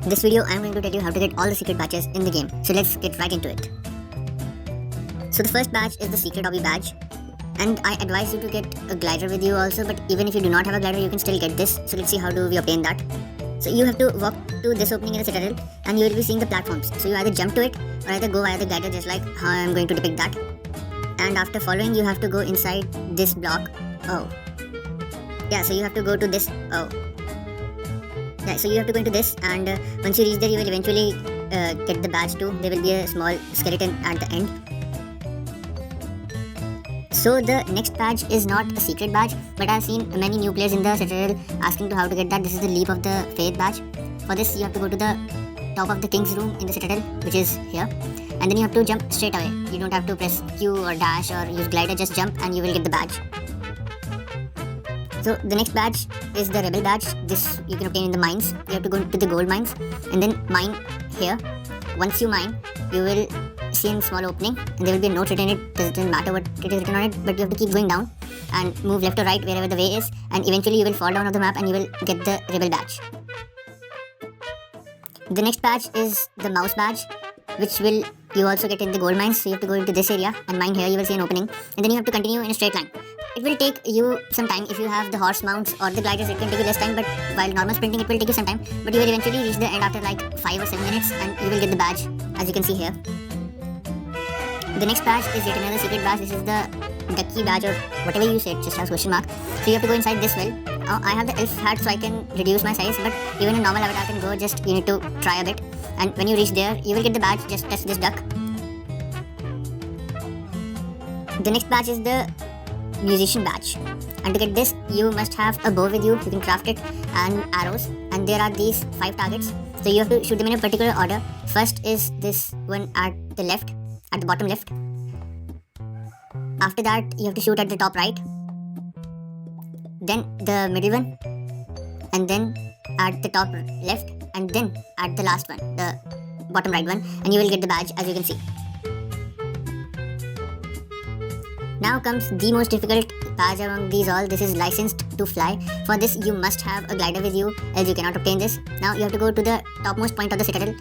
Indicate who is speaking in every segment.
Speaker 1: In this video, I am going to tell you how to get all the secret badges in the game. So let's get right into it. So the first badge is the secret obby badge. And I advise you to get a glider with you also, but even if you do not have a glider, you can still get this. So let's see how do we obtain that. So you have to walk to this opening in the citadel and you will be seeing the platforms. So you either jump to it or either go via the glider, just like how I am going to depict that. And after following, you have to go inside this block. Oh. Yeah, so you have to go to this. Oh. Yeah, so you have to go into this, and once you reach there, you will eventually get the badge too. There will be a small skeleton at the end. So the next badge is not a secret badge, but I've seen many new players in the Citadel asking to how to get that. This is the Leap of the Faith badge. For this, you have to go to the top of the King's room in the Citadel, which is here, and then you have to jump straight away. You don't have to press Q or dash or use glider, just jump and you will get the badge. So the next badge is the Rebel badge. This you can obtain in the mines. You have to go to the gold mines and then mine here. Once you mine, you will see a small opening and there will be a note written in it. Doesn't matter what it is written on it, but you have to keep going down and move left or right wherever the way is, and eventually you will fall down on the map and you will get the Rebel badge. The next badge is the mouse badge, which will you also get in the gold mines. So you have to go into this area and mine here. You will see an opening and then you have to continue in a straight line. It will take you some time. If you have the horse mounts or the gliders, it can take you less time, but while normal sprinting it will take you some time, but you will eventually reach the end after like 5 or 7 minutes and you will get the badge, as you can see here. The next badge is yet another secret badge. This is the ducky badge, or whatever you said, just has question mark. So you have to go inside this well. I have the elf hat so I can reduce my size, but even a normal avatar can go, just you need to try a bit. And when you reach there, you will get the badge. Just touch this duck. The next badge is the musician badge, and to get this you must have a bow with you. You can craft it and arrows, and there are these 5 targets, so you have to shoot them in a particular order. First is this one at the left, at the bottom left. After that you have to shoot at the top right, then the middle one, and then at the top left, and then at the last one, the bottom right one, and you will get the badge, as you can see. Now comes the most difficult badge among these all. This is licensed to fly. For this you must have a glider with you, else you cannot obtain this. Now you have to go to the topmost point of the citadel.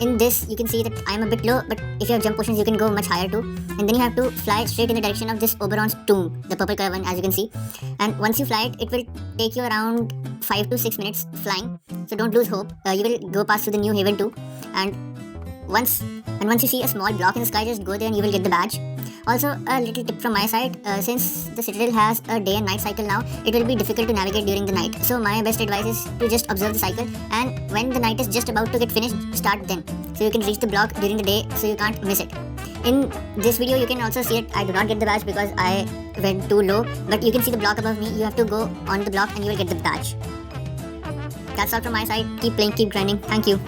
Speaker 1: In this you can see that I am a bit low, but if you have jump potions you can go much higher too. And then you have to fly straight in the direction of this Oberon's tomb, the purple color one, as you can see. And once you fly it, it will take you around 5 to 6 minutes flying. So don't lose hope. You will go past to the new haven too. And once you see a small block in the sky, just go there and you will get the badge. Also, a little tip from my side, since the Citadel has a day and night cycle now, it will be difficult to navigate during the night. So my best advice is to just observe the cycle, and when the night is just about to get finished, start then. So you can reach the block during the day, so you can't miss it. In this video, you can also see it. I do not get the badge because I went too low, but you can see the block above me. You have to go on the block and you will get the badge. That's all from my side. Keep playing, keep grinding. Thank you.